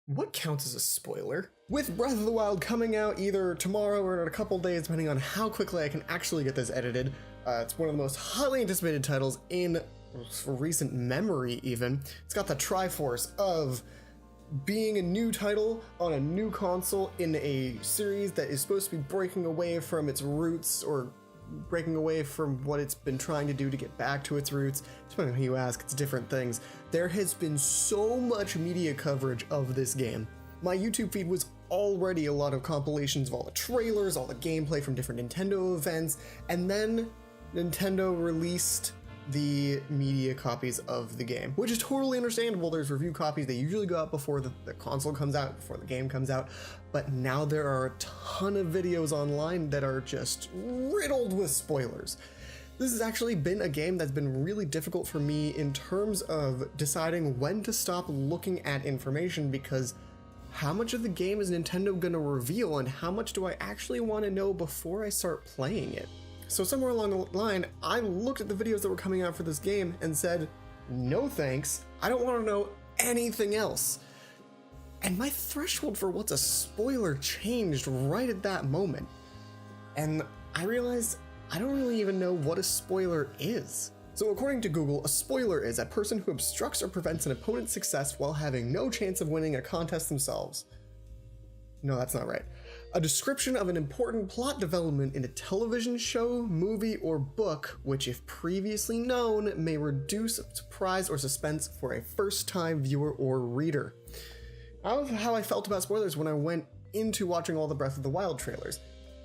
What counts as a spoiler? With Breath of the Wild coming out either tomorrow or in a couple days, depending on how quickly I can actually get this edited, it's one of the most highly anticipated titles in recent memory even. It's got the Triforce of being a new title on a new console in a series that is supposed to be breaking away from its roots or breaking away from what it's been trying to do to get back to its roots. Depending on who you ask, it's different things. There has been so much media coverage of this game. My YouTube feed was already a lot of compilations of all the trailers, all the gameplay from different Nintendo events, and then Nintendo released the media copies of the game, which is totally understandable. There's review copies, they usually go out before the console comes out, before the game comes out, but now there are a ton of videos online that are just riddled with spoilers. This has actually been a game that's been really difficult for me in terms of deciding when to stop looking at information, because how much of the game is Nintendo gonna reveal and how much do I actually want to know before I start playing it? So somewhere along the line, I looked at the videos that were coming out for this game and said, no thanks, I don't want to know anything else. And my threshold for what's a spoiler changed right at that moment. And I realized I don't really even know what a spoiler is. So according to Google, a spoiler is a person who obstructs or prevents an opponent's success while having no chance of winning a contest themselves. No, that's not right. A description of an important plot development in a television show, movie, or book, which if previously known, may reduce surprise or suspense for a first-time viewer or reader. That was how I felt about spoilers when I went into watching all the Breath of the Wild trailers.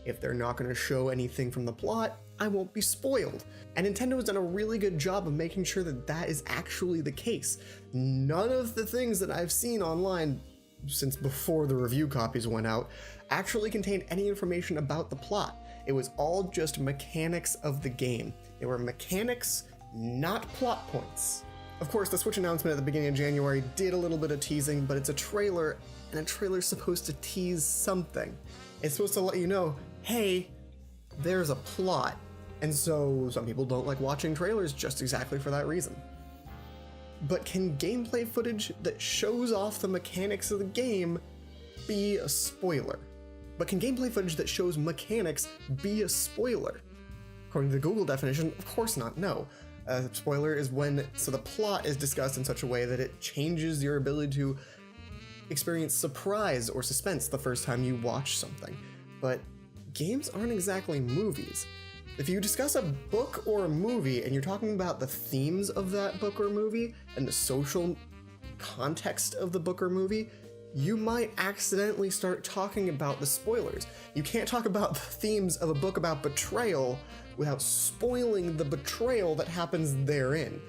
If they're not going to show anything from the plot, I won't be spoiled. And Nintendo has done a really good job of making sure that that is actually the case. None of the things that I've seen online since before the review copies went out, actually contained any information about the plot. It was all just mechanics of the game. They were mechanics, not plot points. Of course, the Switch announcement at the beginning of January did a little bit of teasing, but it's a trailer, and a trailer's supposed to tease something. It's supposed to let you know, hey, there's a plot. And so some people don't like watching trailers just exactly for that reason. But can gameplay footage that shows off the mechanics of the game be a spoiler? But can gameplay footage that shows mechanics be a spoiler? According to the Google definition, of course not, no. A spoiler is when the plot is discussed in such a way that it changes your ability to experience surprise or suspense the first time you watch something. But games aren't exactly movies. If you discuss a book or a movie and you're talking about the themes of that book or movie and the social context of the book or movie, you might accidentally start talking about the spoilers. You can't talk about the themes of a book about betrayal without spoiling the betrayal that happens therein.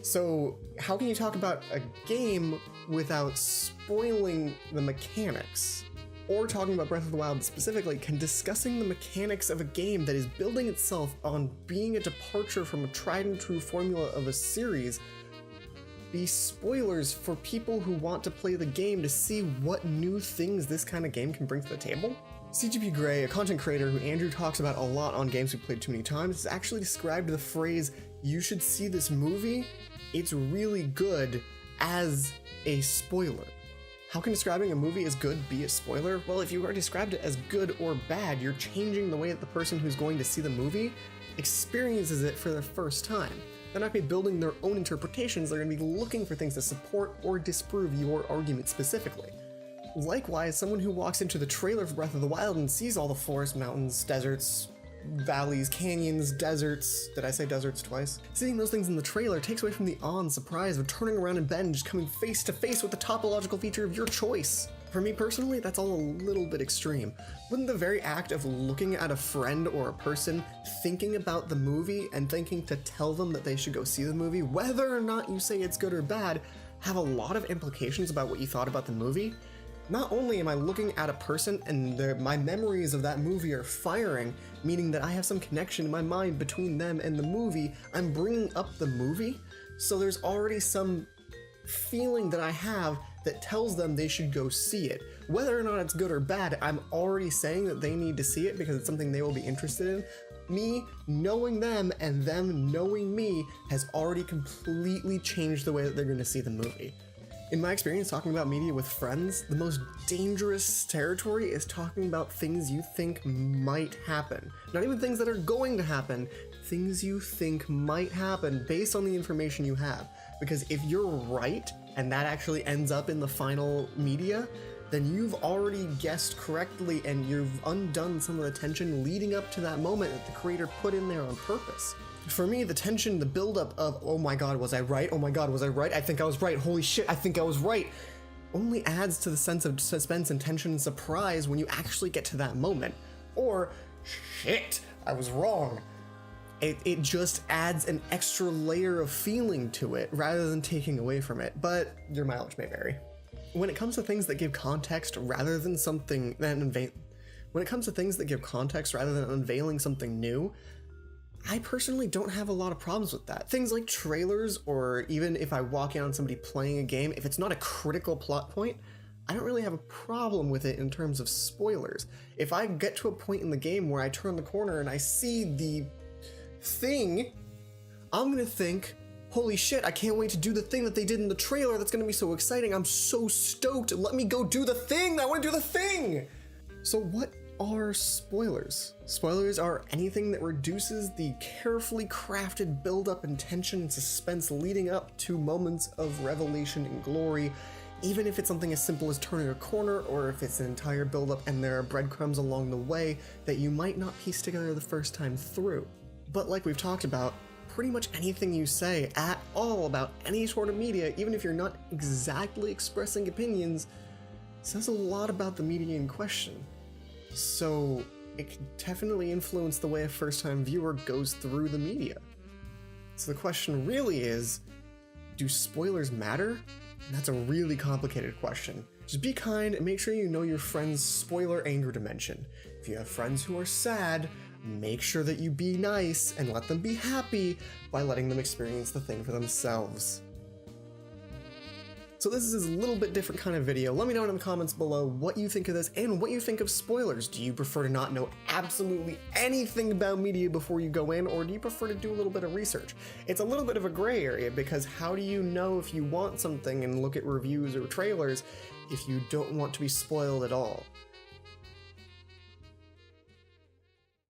So how can you talk about a game without spoiling the mechanics? Or talking about Breath of the Wild specifically, can discussing the mechanics of a game that is building itself on being a departure from a tried and true formula of a series be spoilers for people who want to play the game to see what new things this kind of game can bring to the table? CGP Grey, a content creator who Andrew talks about a lot on Games We Played Too Many Times, has actually described the phrase, "you should see this movie, it's really good," as a spoiler. How can describing a movie as good be a spoiler? Well, if you are described it as good or bad, you're changing the way that the person who's going to see the movie experiences it for the first time. They're not going to be building their own interpretations, they're going to be looking for things to support or disprove your argument specifically. Likewise, someone who walks into the trailer for Breath of the Wild and sees all the forests, mountains, deserts, valleys, canyons, deserts, did I say deserts twice? Seeing those things in the trailer takes away from the awe and surprise of turning around in bed and just coming face to face with the topological feature of your choice. For me personally, that's all a little bit extreme. Wouldn't the very act of looking at a friend or a person, thinking about the movie and thinking to tell them that they should go see the movie, whether or not you say it's good or bad, have a lot of implications about what you thought about the movie? Not only am I looking at a person and my memories of that movie are firing, meaning that I have some connection in my mind between them and the movie, I'm bringing up the movie, so there's already some feeling that I have that tells them they should go see it. Whether or not it's good or bad, I'm already saying that they need to see it because it's something they will be interested in. Me knowing them and them knowing me has already completely changed the way that they're going to see the movie. In my experience talking about media with friends, the most dangerous territory is talking about things you think might happen. Not even things that are going to happen, things you think might happen based on the information you have. Because if you're right, and that actually ends up in the final media, then you've already guessed correctly and you've undone some of the tension leading up to that moment that the creator put in there on purpose. For me, the tension, the buildup of, oh my god, was I right? Oh my god, was I right? I think I was right. Holy shit, I think I was right. Only adds to the sense of suspense and tension and surprise when you actually get to that moment. Or, shit, I was wrong. It just adds an extra layer of feeling to it rather than taking away from it, but your mileage may vary. When it comes to things that give context rather than unveiling something new, I personally don't have a lot of problems with that. Things like trailers, or even if I walk in on somebody playing a game, if it's not a critical plot point, I don't really have a problem with it in terms of spoilers. If I get to a point in the game where I turn the corner and I see the thing, I'm gonna think, holy shit, I can't wait to do the thing that they did in the trailer. That's gonna be so exciting. I'm so stoked. Let me go do the thing. I wanna do the thing. So what are spoilers? Spoilers are anything that reduces the carefully crafted build-up and tension and suspense leading up to moments of revelation and glory, even if it's something as simple as turning a corner, or if it's an entire build-up and there are breadcrumbs along the way that you might not piece together the first time through. But like we've talked about, pretty much anything you say at all about any sort of media, even if you're not exactly expressing opinions, says a lot about the media in question. So it can definitely influence the way a first-time viewer goes through the media. So the question really is, do spoilers matter? And that's a really complicated question. Just be kind and make sure you know your friend's spoiler anger dimension. If you have friends who are sad, make sure that you be nice and let them be happy by letting them experience the thing for themselves. So this is a little bit different kind of video. Let me know in the comments below what you think of this and what you think of spoilers. Do you prefer to not know absolutely anything about media before you go in, or do you prefer to do a little bit of research? It's a little bit of a gray area, because how do you know if you want something and look at reviews or trailers if you don't want to be spoiled at all?